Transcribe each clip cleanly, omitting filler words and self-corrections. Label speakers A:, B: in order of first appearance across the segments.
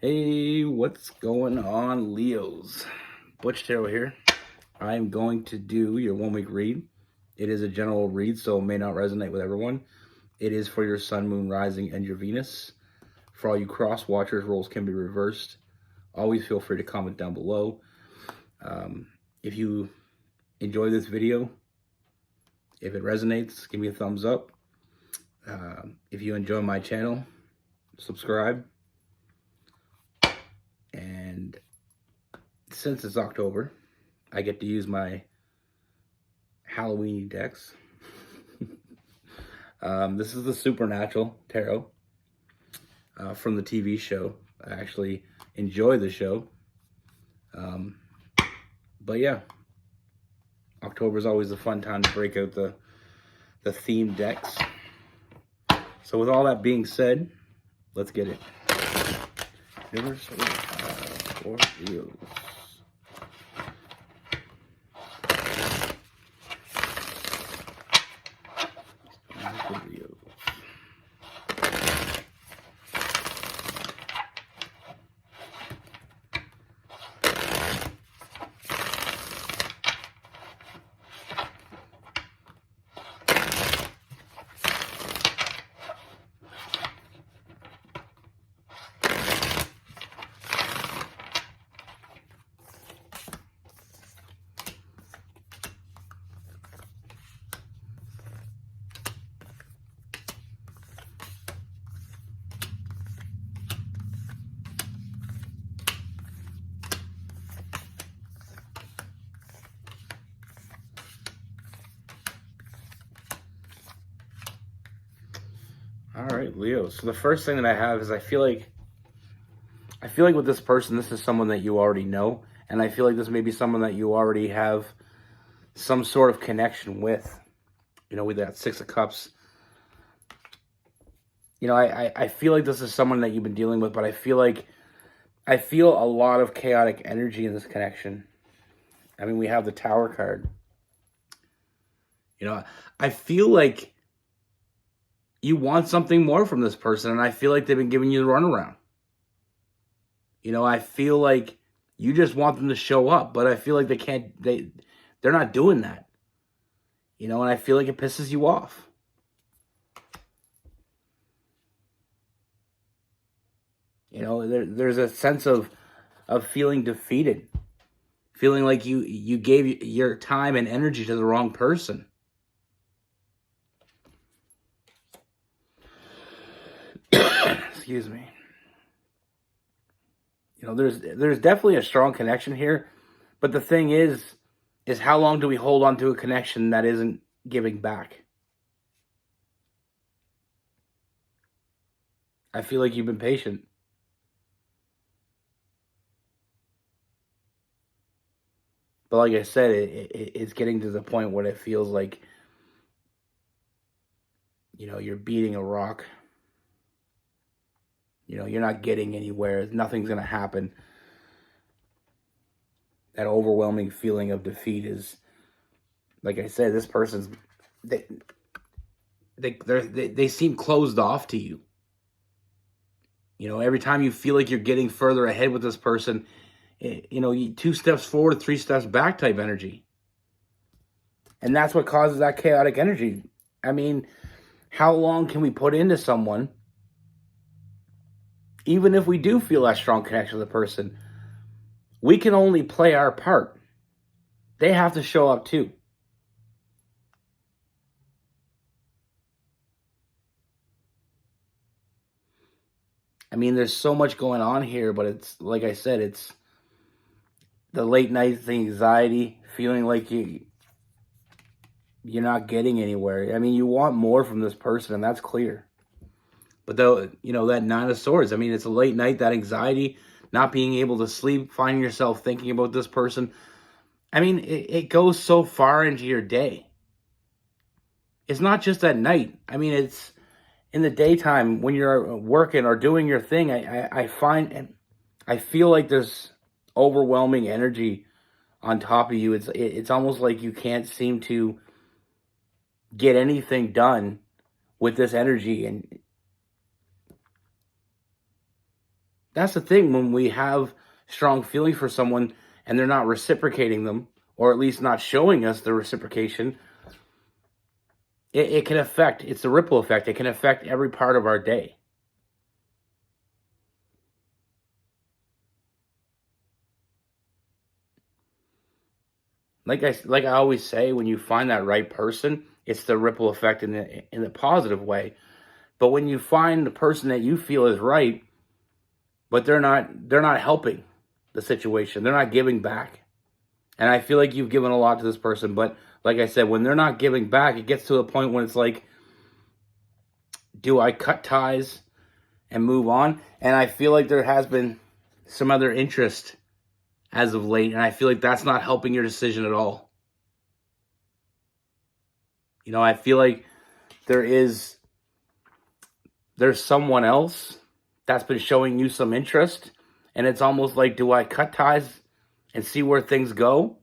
A: Hey, what's going on, Leos? Butch here. I'm going to do your 1 week read. It is a general read, so it may not resonate with everyone. It is for your sun, moon, rising, and your Venus. For all you cross watchers, roles can be reversed. Always feel free to comment down below. If you enjoy this video, if it resonates, give me a thumbs up. If you enjoy my channel, subscribe. And since it's October, I get to use my Halloween decks. This is the Supernatural Tarot from the TV show. I actually enjoy the show. But yeah, October is always a fun time to break out the themed decks. So with all that being said, let's get it. Universal for Leos. All right, Leo. So the first thing that I have is I feel like with this person, this is someone that you already know, and I feel like this may be someone that you already have some sort of connection with. You know, with that Six of Cups. You know, I feel like this is someone that you've been dealing with, but I feel a lot of chaotic energy in this connection. I mean, we have the Tower card. You know, I feel like you want something more from this person, and I feel like they've been giving you the runaround. You know, I feel like you just want them to show up, but I feel like they're not doing that. You know, and I feel like it pisses you off. You know, there's a sense of feeling defeated. Feeling like you gave your time and energy to the wrong person. Excuse me. You know, there's definitely a strong connection here, but the thing is how long do we hold on to a connection that isn't giving back? I feel like you've been patient. But like I said, it's getting to the point where it feels like, you know, you're beating a rock. You know, you're not getting anywhere. Nothing's going to happen. That overwhelming feeling of defeat is, like I said, this person's, they seem closed off to you. You know, every time you feel like you're getting further ahead with this person, you know, 2 steps forward, 3 steps back type energy. And that's what causes that chaotic energy. I mean, how long can we put into someone? Even if we do feel that strong connection with the person, we can only play our part. They have to show up too. I mean, there's so much going on here, but it's, like I said, it's the late nights, the anxiety, feeling like you're not getting anywhere. I mean, you want more from this person, and that's clear. But though, you know, that Nine of Swords, I mean, it's a late night, that anxiety, not being able to sleep, finding yourself thinking about this person. I mean, it goes so far into your day. It's not just at night. I mean, it's in the daytime when you're working or doing your thing. I feel like there's overwhelming energy on top of you. It's almost like you can't seem to get anything done with this energy, and That's the thing, when we have strong feelings for someone and they're not reciprocating them, or at least not showing us the reciprocation, it can affect, it's a ripple effect. It can affect every part of our day. Like I always say, when you find that right person, it's the ripple effect in the positive way. But when you find the person that you feel is right, but they're not helping the situation, they're not giving back. And I feel like you've given a lot to this person, but like I said, when they're not giving back, it gets to a point when it's like, do I cut ties and move on? And I feel like there has been some other interest as of late, and I feel like that's not helping your decision at all. I feel like there's someone else that's been showing you some interest, and it's almost like, do I cut ties and see where things go?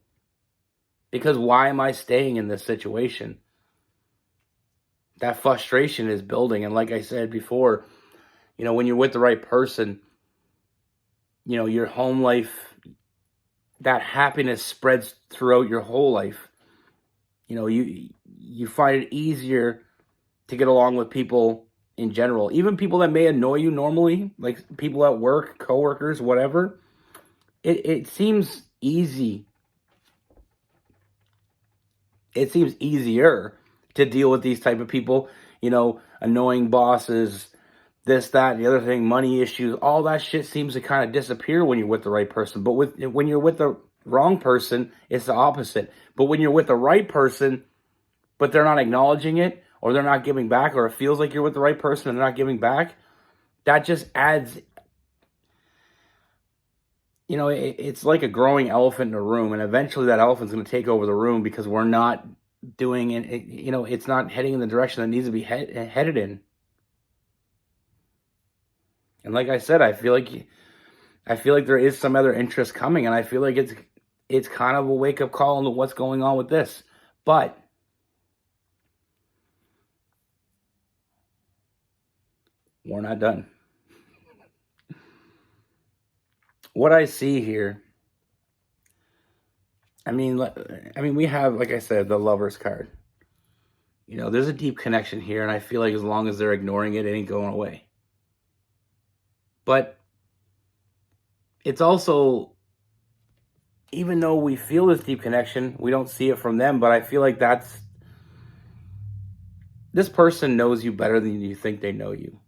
A: Because why am I staying in this situation? That frustration is building, and like I said before, when you're with the right person, your home life, that happiness spreads throughout your whole life. You find it easier to get along with people in general, even people that may annoy you normally, like people at work, coworkers, whatever. It seems easy. It seems easier to deal with these type of people, annoying bosses, this, that, and the other thing, money issues, all that shit seems to kind of disappear when you're with the right person. But when you're with the wrong person, it's the opposite. But when you're with the right person, but they're not acknowledging it, or they're not giving back, or it feels like you're with the right person and they're not giving back, that just adds, it's like a growing elephant in a room, and eventually that elephant's going to take over the room because we're not doing it, it's not heading in the direction that needs to be headed in. And like I said, I feel like there is some other interest coming, and I feel like it's kind of a wake-up call into what's going on with this. But we're not done. What I see here, I mean, we have, like I said, the Lover's card. There's a deep connection here, and I feel like as long as they're ignoring it, it ain't going away. But it's also, even though we feel this deep connection, we don't see it from them, but I feel like this person knows you better than you think they know you.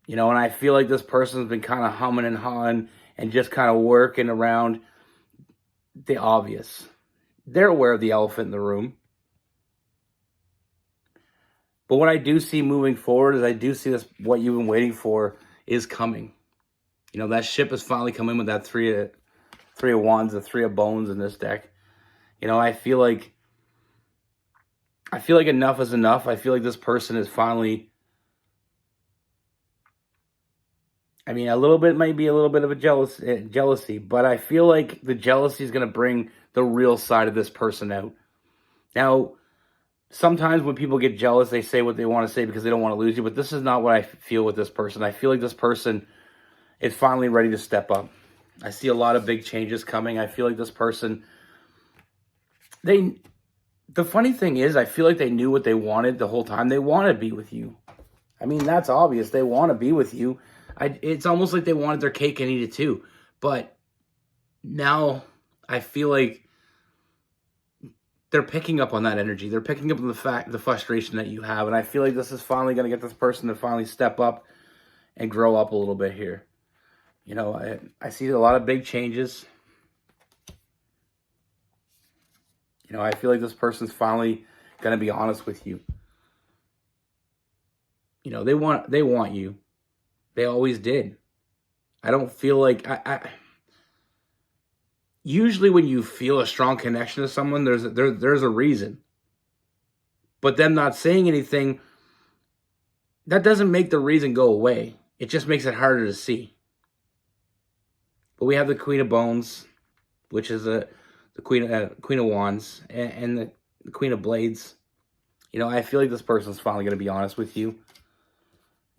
A: And I feel like this person's been kind of humming and hawing and just kind of working around the obvious. They're aware of the elephant in the room. But what I do see moving forward is I do see this, what you've been waiting for is coming. That ship has finally come in with that three of wands, the three of bones in this deck. I feel like enough is enough. I feel like this person is finally, a little bit might be a little bit of a jealousy, but I feel like the jealousy is going to bring the real side of this person out. Now, sometimes when people get jealous, they say what they want to say because they don't want to lose you, but this is not what I feel with this person. I feel like this person is finally ready to step up. I see a lot of big changes coming. I feel like this person, the funny thing is, I feel like they knew what they wanted the whole time. They want to be with you. That's obvious. They want to be with you. It's almost like they wanted their cake and eat it too. But now I feel like they're picking up on that energy. They're picking up on the frustration that you have. And I feel like this is finally going to get this person to finally step up and grow up a little bit here. I see a lot of big changes. I feel like this person's finally going to be honest with you. They want you. They always did. I don't feel like usually when you feel a strong connection to someone, there's a reason. But them not saying anything, that doesn't make the reason go away. It just makes it harder to see. But we have the Queen of Bones, which is the Queen of Wands, and the Queen of Blades. I feel like this person's finally going to be honest with you.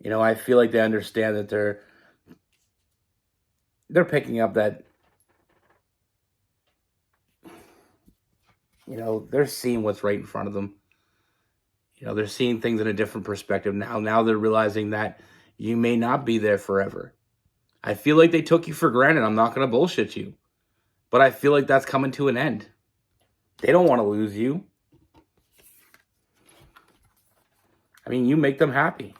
A: I feel like they understand that they're picking up that, they're seeing what's right in front of them. They're seeing things in a different perspective now. Now they're realizing that you may not be there forever. I feel like they took you for granted. I'm not going to bullshit you. But I feel like that's coming to an end. They don't want to lose you. I mean, you make them happy.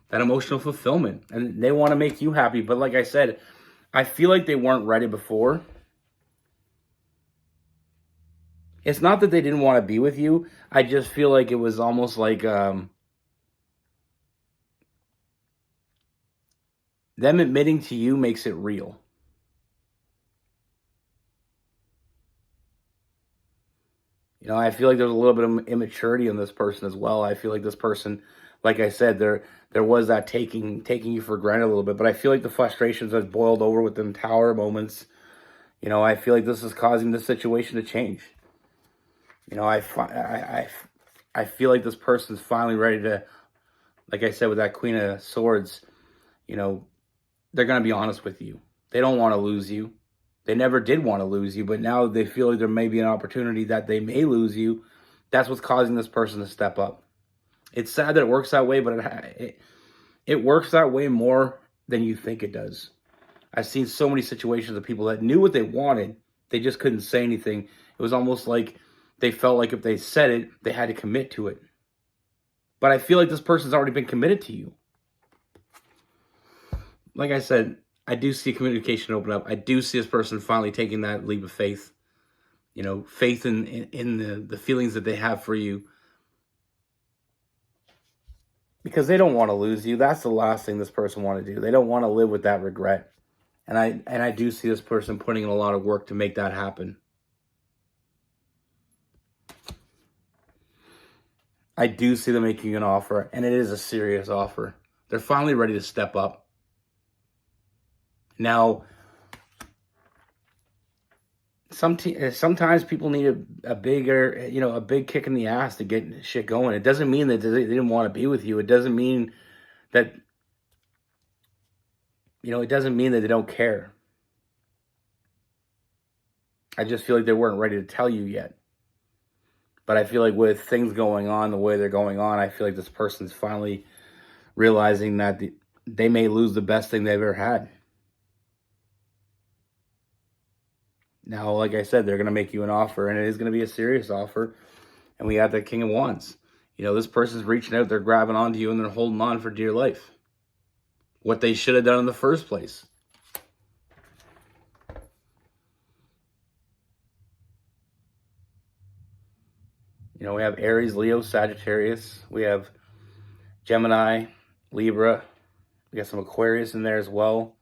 A: That emotional fulfillment. And they want to make you happy. But like I said, I feel like they weren't ready before. It's not that they didn't want to be with you. I just feel like it was almost like them admitting to you makes it real. I feel like there's a little bit of immaturity in this person as well. I feel like this person, like I said, there was that taking you for granted a little bit. But I feel like the frustrations have boiled over with them tower moments. I feel like this is causing the situation to change. I feel like this person's finally ready to, like I said, with that Queen of Swords, they're going to be honest with you. They don't want to lose you. They never did want to lose you, but now they feel like there may be an opportunity that they may lose you. That's what's causing this person to step up. It's sad that it works that way, but it works that way more than you think it does. I've seen so many situations of people that knew what they wanted. They just couldn't say anything. It was almost like they felt like if they said it, they had to commit to it. But I feel like this person's already been committed to you. Like I said, I do see communication open up. I do see this person finally taking that leap of faith. Faith in the feelings that they have for you. Because they don't want to lose you. That's the last thing this person want to do. They don't want to live with that regret. And I do see this person putting in a lot of work to make that happen. I do see them making an offer, and it is a serious offer. They're finally ready to step up. Now, sometimes people need a big kick in the ass to get shit going. It doesn't mean that they didn't want to be with you. It doesn't mean that, it doesn't mean that they don't care. I just feel like they weren't ready to tell you yet. But I feel like with things going on the way they're going on, I feel like this person's finally realizing that they may lose the best thing they've ever had. Now, like I said, they're going to make you an offer, and it is going to be a serious offer. And we have the King of Wands. This person's reaching out, they're grabbing onto you, and they're holding on for dear life. What they should have done in the first place. We have Aries, Leo, Sagittarius. We have Gemini, Libra. We got some Aquarius in there as well.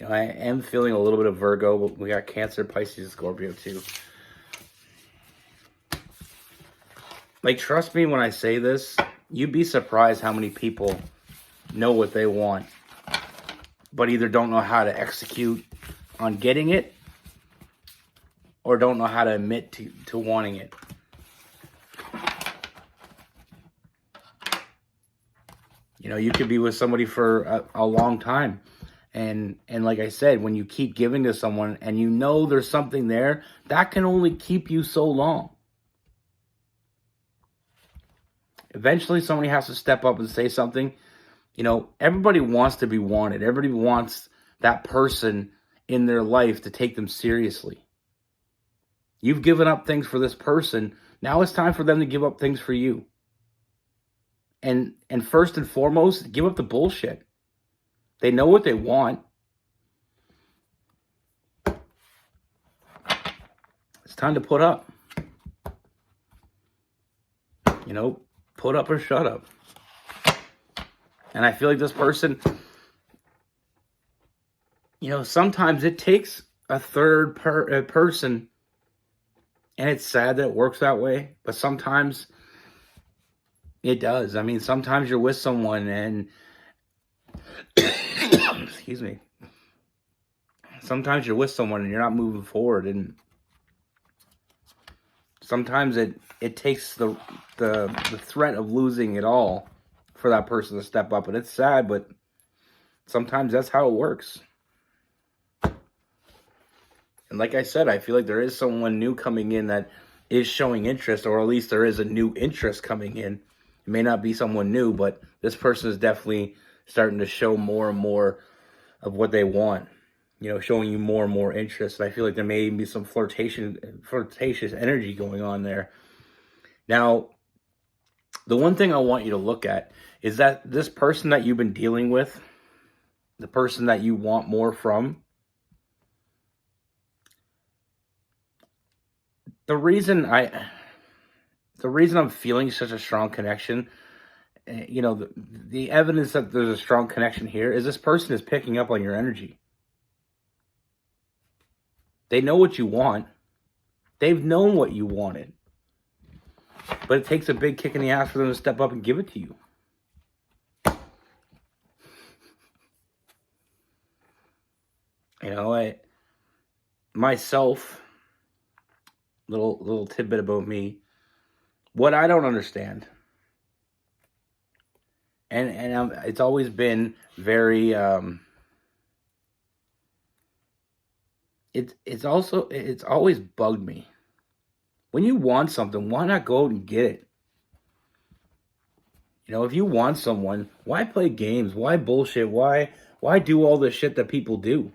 A: I am feeling a little bit of Virgo, but we got Cancer, Pisces, and Scorpio too. Like, trust me when I say this, you'd be surprised how many people know what they want, but either don't know how to execute on getting it, or don't know how to admit to wanting it. You could be with somebody for a long time. And like I said, when you keep giving to someone and there's something there, that can only keep you so long. Eventually, somebody has to step up and say something. Everybody wants to be wanted. Everybody wants that person in their life to take them seriously. You've given up things for this person. Now it's time for them to give up things for you. And first and foremost, give up the bullshit. They know what they want. It's time to put up. Put up or shut up. And I feel like this person, sometimes it takes a third person, and it's sad that it works that way, but sometimes it does. I mean, sometimes you're with someone and excuse me. Sometimes you're with someone and you're not moving forward, and sometimes it takes the threat of losing it all for that person to step up. And it's sad, but sometimes that's how it works. And like I said, I feel like there is someone new coming in that is showing interest, or at least there is a new interest coming in. It may not be someone new, but this person is definitely starting to show more and more of what they want. Showing you more and more interest. And I feel like there may be some flirtatious energy going on there. Now, the one thing I want you to look at is that this person that you've been dealing with, the person that you want more from, the reason I'm feeling such a strong connection, the evidence that there's a strong connection here is this person is picking up on your energy. They know what you want. They've known what you wanted. But it takes a big kick in the ass for them to step up and give it to you. Myself, little tidbit about me, what I don't understand, and it's always been very it's always bugged me. When you want something, why not go out and get it? If you want someone, why play games? Why bullshit? Why do all the shit that people do?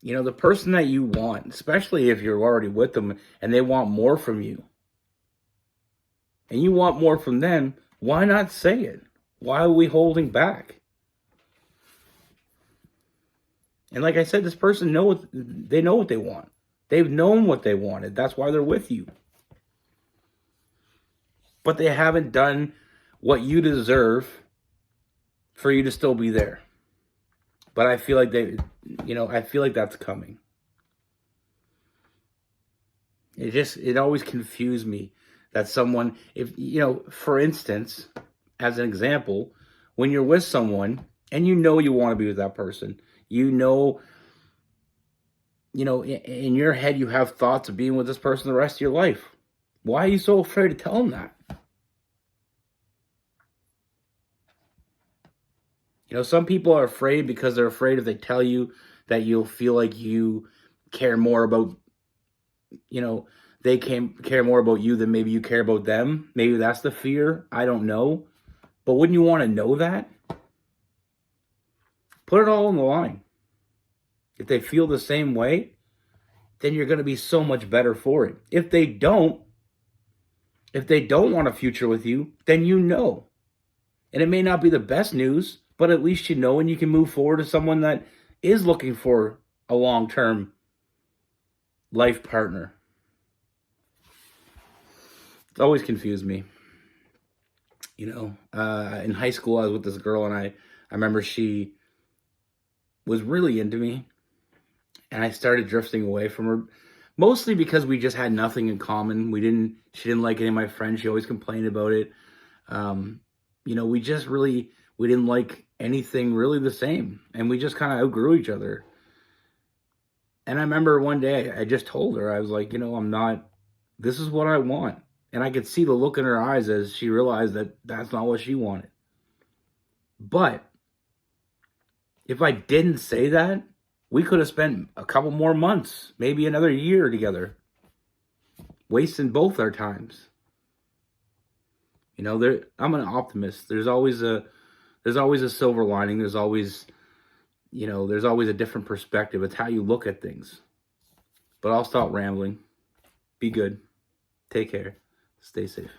A: The person that you want, especially if you're already with them and they want more from you, and you want more from them, why not say it? Why are we holding back? And like I said, this person know what they want. They've known what they wanted. That's why they're with you. But they haven't done what you deserve for you to still be there. But I feel like I feel like that's coming. It always confused me that someone, for instance, as an example, when you're with someone and you want to be with that person, in your head you have thoughts of being with this person the rest of your life. Why are you so afraid to tell them that? Some people are afraid because they're afraid if they tell you that you'll feel like you care more about, they care more about you than maybe you care about them. Maybe that's the fear. I don't know. But wouldn't you want to know that? Put it all on the line. If they feel the same way, then you're going to be so much better for it. If they don't want a future with you, then And it may not be the best news, but at least and you can move forward to someone that is looking for a long-term life partner. It's always confused me. In high school, I was with this girl, and I remember she was really into me, and I started drifting away from her, mostly because we just had nothing in common. She didn't like any of my friends. She always complained about it. We didn't like anything really the same, and we just kind of outgrew each other. And I remember one day I just told her, I was like, this is what I want. And I could see the look in her eyes as she realized that that's not what she wanted. But if I didn't say that, we could have spent a couple more months, maybe another year together, wasting both our times. I'm an optimist. There's always a silver lining. There's always a different perspective. It's how you look at things. But I'll stop rambling. Be good. Take care. Stay safe.